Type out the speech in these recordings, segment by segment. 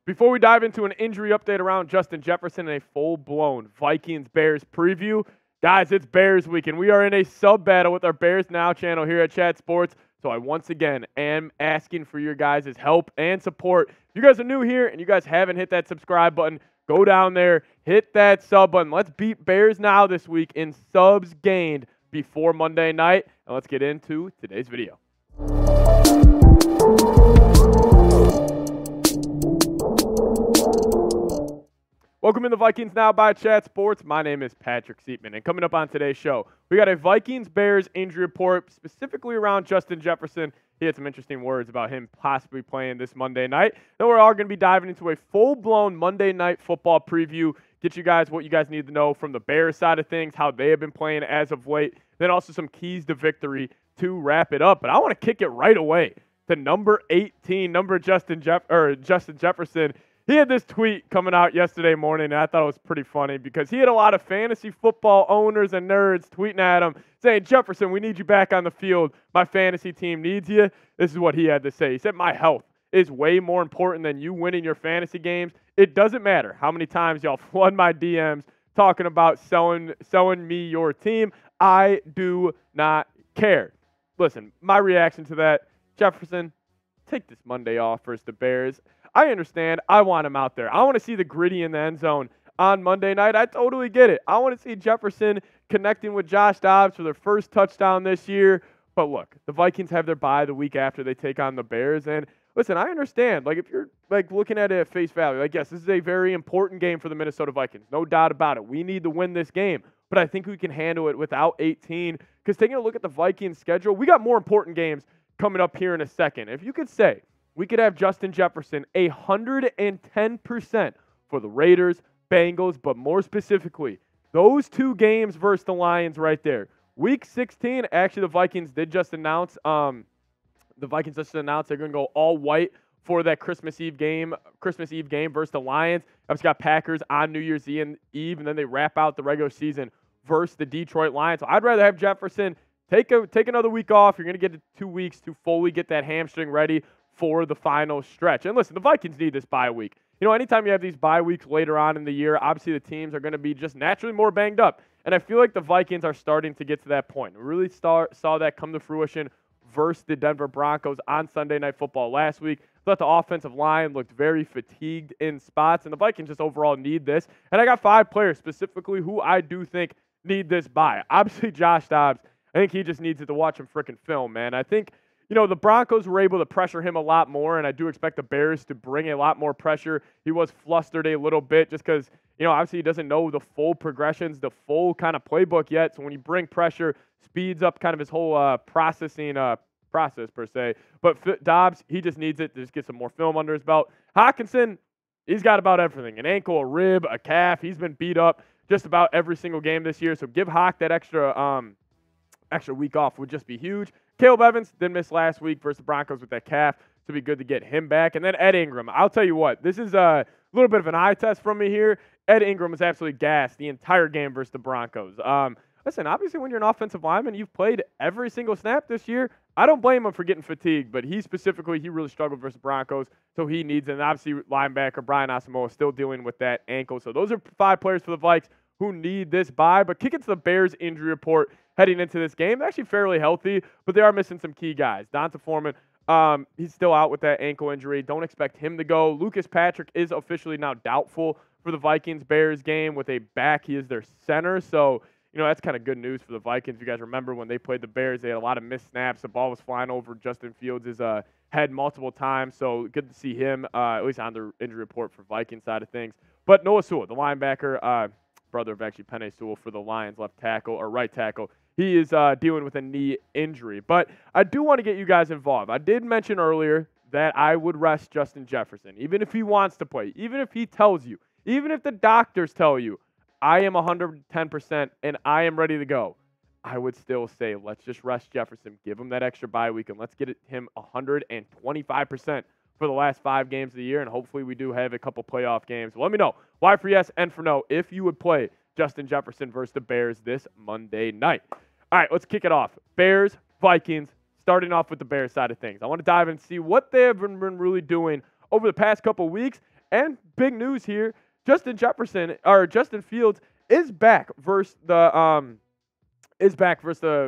Before we dive into an injury update around Justin Jefferson and a full-blown Vikings Bears preview, guys, it's Bears week, and we are in a sub-battle with our Bears Now channel here at Chat Sports. So I once again am asking for your guys' help and support. If you guys are new here and you guys haven't hit that subscribe button, go down there, hit that sub button. Let's beat Bears Now this week in subs gained before Monday night. And let's get into today's video. Welcome in the Vikings Now by Chat Sports. My name is Patrick Siepman, and coming up on today's show, we got a Vikings-Bears injury report, specifically around Justin Jefferson. He had some interesting words about him possibly playing this Monday night. Then we're all going to be diving into a full-blown Monday Night Football preview, get you guys what you guys need to know from the Bears side of things, how they have been playing as of late, then also some keys to victory to wrap it up. But I want to kick it right away to number 18, Justin Jefferson. He had this tweet coming out yesterday morning, and I thought it was pretty funny because he had a lot of fantasy football owners and nerds tweeting at him saying, "Jefferson, we need you back on the field. My fantasy team needs you." This is what he had to say. He said, "My health is way more important than you winning your fantasy games. It doesn't matter how many times y'all flood my DMs talking about selling me your team. I do not care." Listen, my reaction to that, Jefferson, take this Monday off versus the Bears. I understand. I want him out there. I want to see the gritty in the end zone on Monday night. I totally get it. I want to see Jefferson connecting with Josh Dobbs for their first touchdown this year. But look, the Vikings have their bye the week after they take on the Bears. And listen, I understand. Like, if you're looking at it at face value, yes, this is a very important game for the Minnesota Vikings. No doubt about it. We need to win this game. But I think we can handle it without 18. Because taking a look at the Vikings schedule, we got more important games coming up here in a second. If you could say we could have Justin Jefferson 110% for the Raiders, Bengals, but more specifically, those two games versus the Lions right there. Week 16, actually the Vikings just announced they're going to go all white for that Christmas Eve game versus the Lions. I've got Packers on New Year's Eve, and then they wrap out the regular season versus the Detroit Lions. So I'd rather have Jefferson take another week off. You're going to get 2 weeks to fully get that hamstring ready for the final stretch. And listen, the Vikings need this bye week. You know, anytime you have these bye weeks later on in the year, obviously the teams are going to be just naturally more banged up. And I feel like the Vikings are starting to get to that point. We really saw that come to fruition versus the Denver Broncos on Sunday Night Football last week. I thought the offensive line looked very fatigued in spots, and the Vikings just overall need this. And I got 5 players specifically who I do think need this bye. Obviously, Josh Dobbs, I think he just needs it to watch him freaking film, man. I think, you know, the Broncos were able to pressure him a lot more, and I do expect the Bears to bring a lot more pressure. He was flustered a little bit just because, you know, obviously he doesn't know the full progressions, the full kind of playbook yet. So when you bring pressure, speeds up kind of his whole processing process per se. But Dobbs, he just needs it to just get some more film under his belt. Hockenson, he's got about everything. An ankle, a rib, a calf. He's been beat up just about every single game this year. So give Hawk that extra week off would just be huge. Caleb Evans did miss last week versus the Broncos with that calf, so it'd be good to get him back. And then Ed Ingram. I'll tell you what, this is a little bit of an eye test from me here. Ed Ingram was absolutely gassed the entire game versus the Broncos. Listen, obviously when you're an offensive lineman, you've played every single snap this year. I don't blame him for getting fatigued, but he really struggled versus the Broncos, so he needs it. And obviously linebacker Brian Asamoah still dealing with that ankle. So those are 5 players for the Vikes who need this bye. But kick it to the Bears injury report heading into this game. They're actually fairly healthy, but they are missing some key guys. Donta Foreman, he's still out with that ankle injury. Don't expect him to go. Lucas Patrick is officially now doubtful for the Vikings-Bears game with a back. He is their center, so you know that's kind of good news for the Vikings. If you guys remember when they played the Bears, they had a lot of missed snaps. The ball was flying over Justin Fields' head multiple times, so good to see him, at least on the injury report for Vikings side of things. But Noah Sewell, the linebacker, brother of actually Penei Sewell for the Lions, right tackle, he is dealing with a knee injury. But I do want to get you guys involved. I did mention earlier that I would rest Justin Jefferson, even if he wants to play, even if he tells you, even if the doctors tell you, I am 110% and I am ready to go. I would still say let's just rest Jefferson, give him that extra bye week, and let's get him 125% for the last 5 games of the year, and hopefully we do have a couple playoff games. Let me know. Y for yes, N for no, if you would play Justin Jefferson versus the Bears this Monday night. All right, let's kick it off. Bears, Vikings, starting off with the Bears side of things. I want to dive in and see what they have been really doing over the past couple weeks And big news here, Justin Fields is back versus the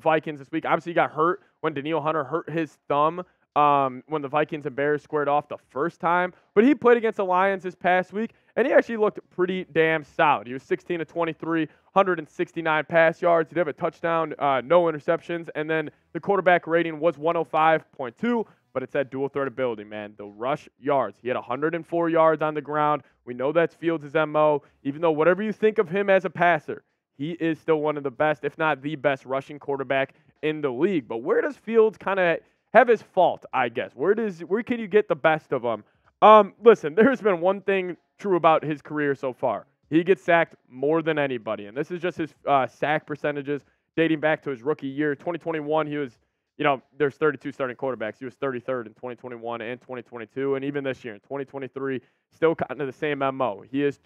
Vikings this week. Obviously, he got hurt when Danielle Hunter hurt his thumb when the Vikings and Bears squared off the first time. But he played against the Lions this past week, and he actually looked pretty damn solid. He was 16 of 23, 169 pass yards. He did have a touchdown, no interceptions, and then the quarterback rating was 105.2, but it said dual threat ability, man. The rush yards. He had 104 yards on the ground. We know that's Fields' MO, even though whatever you think of him as a passer, he is still one of the best, if not the best, rushing quarterback in the league. But where does Fields kind of have his fault, I guess? Where can you get the best of him? Listen, there's been one thing true about his career so far. He gets sacked more than anybody, and this is just his sack percentages dating back to his rookie year. 2021, he was, there's 32 starting quarterbacks. He was 33rd in 2021 and 2022, and even this year in 2023, still kind of the same MO. His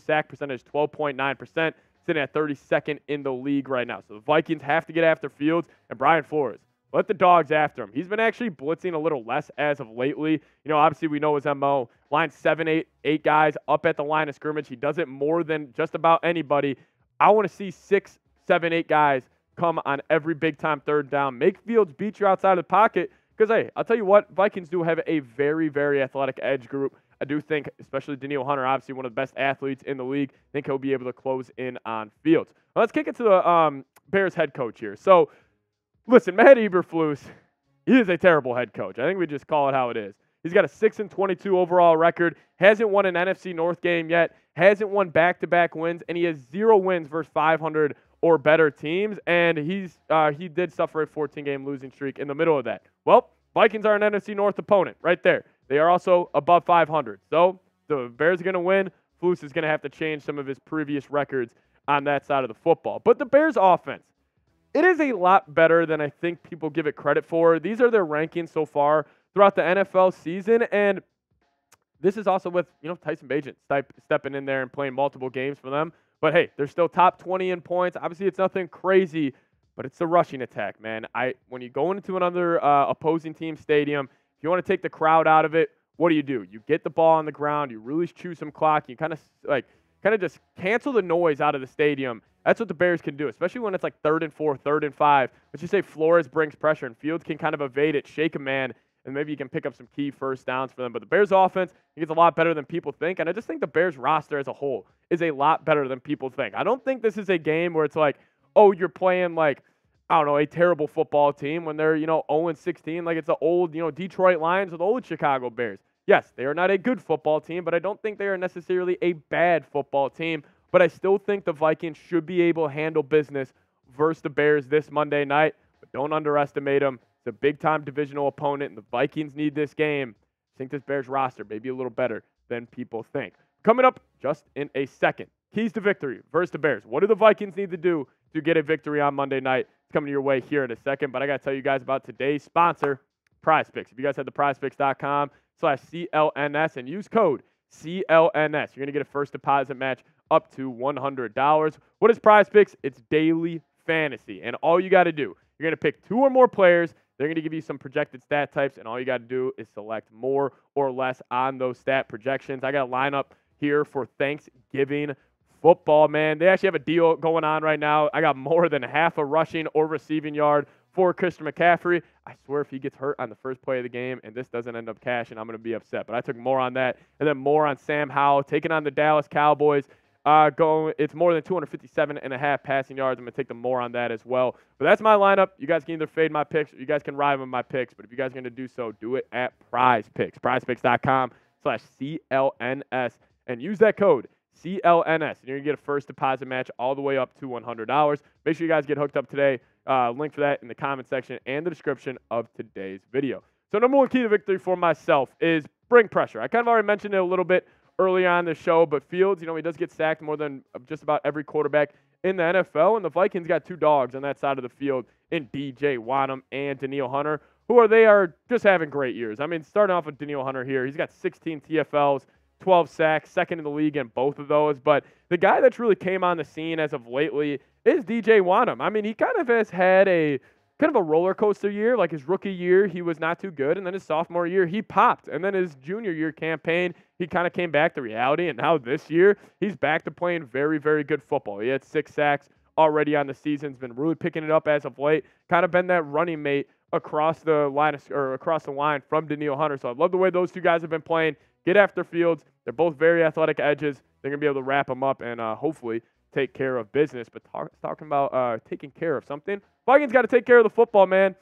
sack percentage 12.9%. Sitting at 32nd in the league right now. So the Vikings have to get after Fields and Brian Flores. Let the dogs after him. He's been actually blitzing a little less as of lately. Obviously we know his MO. Line 7, 8 guys up at the line of scrimmage. He does it more than just about anybody. I want to see 6, 7, 8 guys come on every big-time third down. Make Fields beat you outside of the pocket. Because, hey, I'll tell you what, Vikings do have a very, very athletic edge group. I do think, especially Danielle Hunter, obviously one of the best athletes in the league, I think he'll be able to close in on Fields. Well, let's kick it to the Bears head coach here. So, listen, Matt Eberflus, he is a terrible head coach. I think we just call it how it is. He's got a 6-22 overall record, hasn't won an NFC North game yet, hasn't won back-to-back wins, and he has 0 wins versus 500 or better teams, and he did suffer a 14-game losing streak in the middle of that. Well, Vikings are an NFC North opponent right there. They are also above 500. So the Bears are going to win. Flus is going to have to change some of his previous records on that side of the football. But the Bears offense, it is a lot better than I think people give it credit for. These are their rankings so far throughout the NFL season. And this is also with, Tyson Bagent stepping in there and playing multiple games for them. But, hey, they're still top 20 in points. Obviously, it's nothing crazy, but it's the rushing attack, man. When you go into another opposing team stadium, if you want to take the crowd out of it, what do? You get the ball on the ground. You really chew some clock. You kind of just cancel the noise out of the stadium. That's what the Bears can do, especially when it's like 3rd and 4, 3rd and 5. Let's just say Flores brings pressure and Fields can kind of evade it, shake a man, and maybe you can pick up some key first downs for them. But the Bears offense, I think it's a lot better than people think, and I just think the Bears roster as a whole is a lot better than people think. I don't think this is a game where it's like, oh, you're playing like, I don't know, a terrible football team when they're, 0-16, like it's the old, Detroit Lions or the old Chicago Bears. Yes, they are not a good football team, but I don't think they are necessarily a bad football team. But I still think the Vikings should be able to handle business versus the Bears this Monday night. But don't underestimate them. It's a big-time divisional opponent, and the Vikings need this game. I think this Bears roster may be a little better than people think. Coming up just in a second, keys to victory versus the Bears. What do the Vikings need to do to get a victory on Monday night? It's coming your way here in a second, but I got to tell you guys about today's sponsor, PrizePicks. If you guys head to prizepicks.com/CLNS and use code CLNS, you're going to get a first deposit match up to $100. What is PrizePicks? It's daily fantasy, and all you got to do, you're going to pick 2 or more players. They're going to give you some projected stat types, and all you got to do is select more or less on those stat projections. I got a lineup here for Thanksgiving football, man. They actually have a deal going on right now. I got more than half a rushing or receiving yard for Christian McCaffrey. I swear if he gets hurt on the first play of the game and this doesn't end up cashing, I'm going to be upset. But I took more on that, and then more on Sam Howell taking on the Dallas Cowboys. It's more than 257.5 passing yards. I'm going to take the more on that as well. But that's my lineup. You guys can either fade my picks or you guys can ride with my picks. But if you guys are going to do so, do it at PrizePicks. PrizePicks.com/CLNS and use that code CLNS. And you're going to get a first deposit match all the way up to $100. Make sure you guys get hooked up today. Link for that in the comment section and the description of today's video. So number one key to victory for myself is bring pressure. I kind of already mentioned it a little bit earlier on the show, but Fields, he does get sacked more than just about every quarterback in the NFL, and the Vikings got 2 dogs on that side of the field in DJ Wadham and Danielle Hunter, they are just having great years. I mean, starting off with Danielle Hunter here, he's got 16 TFLs, 12 sacks, second in the league in both of those, but the guy that's really came on the scene as of lately is DJ Wadham. I mean, he kind of has had a kind of a roller coaster year. Like his rookie year, he was not too good. And then his sophomore year, he popped. And then his junior year campaign, he kind of came back to reality. And now this year, he's back to playing very, very good football. He had 6 sacks already on the season. He's been really picking it up as of late. Kind of been that running mate across the line from Danielle Hunter. So I love the way those two guys have been playing. Get after Fields. They're both very athletic edges. They're going to be able to wrap them up and hopefully take care of business. But talking about taking care of something, Vikings got to take care of the football, man.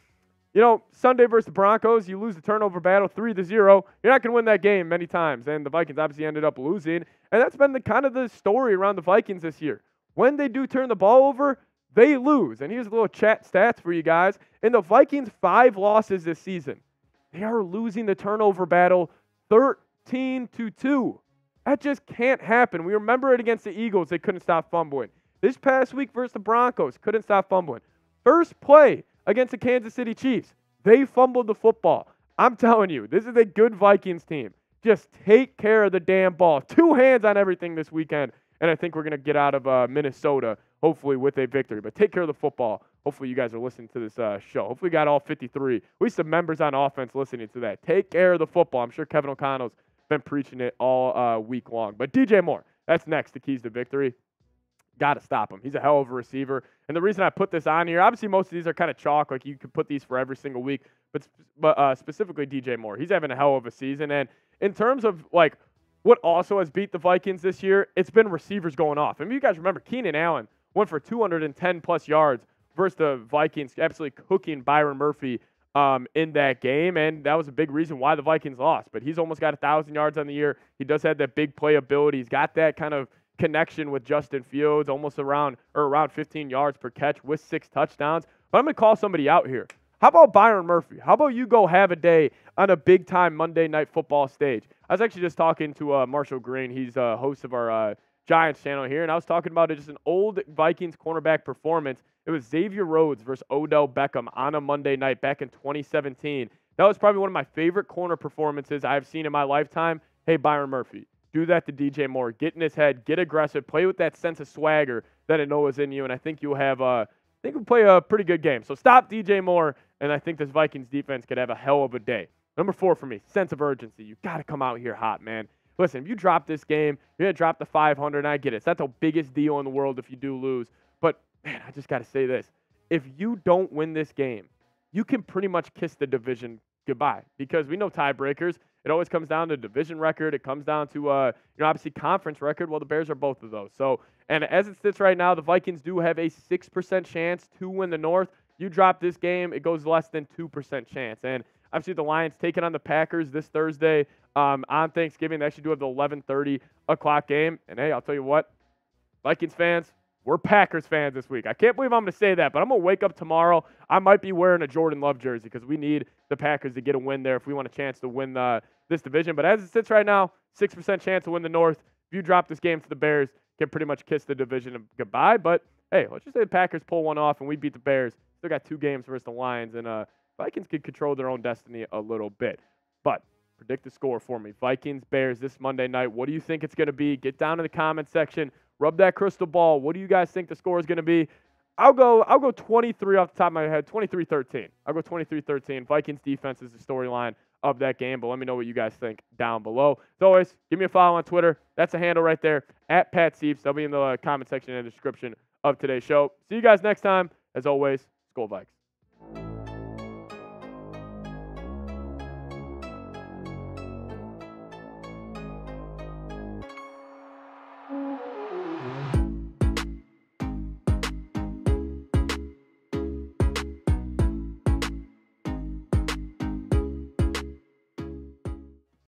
You know, Sunday versus the Broncos, you lose the turnover battle 3-0. You're not going to win that game many times. And the Vikings obviously ended up losing. And that's been the kind of the story around the Vikings this year. When they do turn the ball over, they lose. And here's a little chat stats for you guys. In the Vikings' 5 losses this season, they are losing the turnover battle 13-2. That just can't happen. We remember it against the Eagles. They couldn't stop fumbling. This past week versus the Broncos, couldn't stop fumbling. First play against the Kansas City Chiefs, they fumbled the football. I'm telling you, this is a good Vikings team. Just take care of the damn ball. 2 hands on everything this weekend. And I think we're going to get out of Minnesota, hopefully, with a victory. But take care of the football. Hopefully, you guys are listening to this show. Hopefully, we got all 53, at least some members on offense listening to that. Take care of the football. I'm sure Kevin O'Connell's been preaching it all week long. But DJ Moore, that's next, the keys to victory. Got to stop him. He's a hell of a receiver. And the reason I put this on here, obviously most of these are kind of chalk. Like you could put these for every single week. But specifically DJ Moore, he's having a hell of a season. And in terms of like what also has beat the Vikings this year, it's been receivers going off. And you guys remember Keenan Allen went for 210-plus yards versus the Vikings, absolutely cooking Byron Murphy in that game, and that was a big reason why the Vikings lost. But he's almost got 1,000 yards on the year. He does have that big playability. He's got that kind of connection with Justin Fields, almost around 15 yards per catch with 6 touchdowns. But I'm going to call somebody out here. How about Byron Murphy? How about you go have a day on a big-time Monday Night Football stage? I was actually just talking to Marshall Green. He's a host of our Giants channel here, and I was talking about just an old Vikings cornerback performance. It was Xavier Rhodes versus Odell Beckham on a Monday night back in 2017. That was probably one of my favorite corner performances I've seen in my lifetime. Hey, Byron Murphy, do that to DJ Moore. Get in his head, get aggressive, play with that sense of swagger that I know is in you, and I think you'll have we'll play a pretty good game. So stop DJ Moore, and I think this Vikings defense could have a hell of a day. Number 4 for me, sense of urgency. You got to come out here hot, man. Listen, if you drop this game, you're going to drop the 500, and I get it. It's not the biggest deal in the world if you do lose. But, man, I just got to say this. If you don't win this game, you can pretty much kiss the division goodbye because we know tiebreakers. It always comes down to division record. It comes down to, obviously conference record. Well, the Bears are both of those. So, and as it sits right now, the Vikings do have a 6% chance to win the North. You drop this game, it goes less than 2% chance. And obviously the Lions taking on the Packers this Thursday on Thanksgiving. They actually do have the 11:30 o'clock game. And, hey, I'll tell you what, Vikings fans, we're Packers fans this week. I can't believe I'm going to say that, but I'm going to wake up tomorrow. I might be wearing a Jordan Love jersey because we need the Packers to get a win there if we want a chance to win this division. But as it sits right now, 6% chance to win the North. If you drop this game to the Bears, can pretty much kiss the division goodbye. But, hey, let's just say the Packers pull one off and we beat the Bears. Still got 2 games versus the Lions, and Vikings could control their own destiny a little bit. But predict the score for me. Vikings, Bears this Monday night. What do you think it's going to be? Get down in the comment section. Rub that crystal ball. What do you guys think the score is going to be? I'll go 23 off the top of my head, 23-13. I'll go 23-13. Vikings defense is the storyline of that game, but let me know what you guys think down below. As always, give me a follow on Twitter. That's a handle right there, @PatSieps. That'll be in the comment section and description of today's show. See you guys next time. As always, Skol Vikes.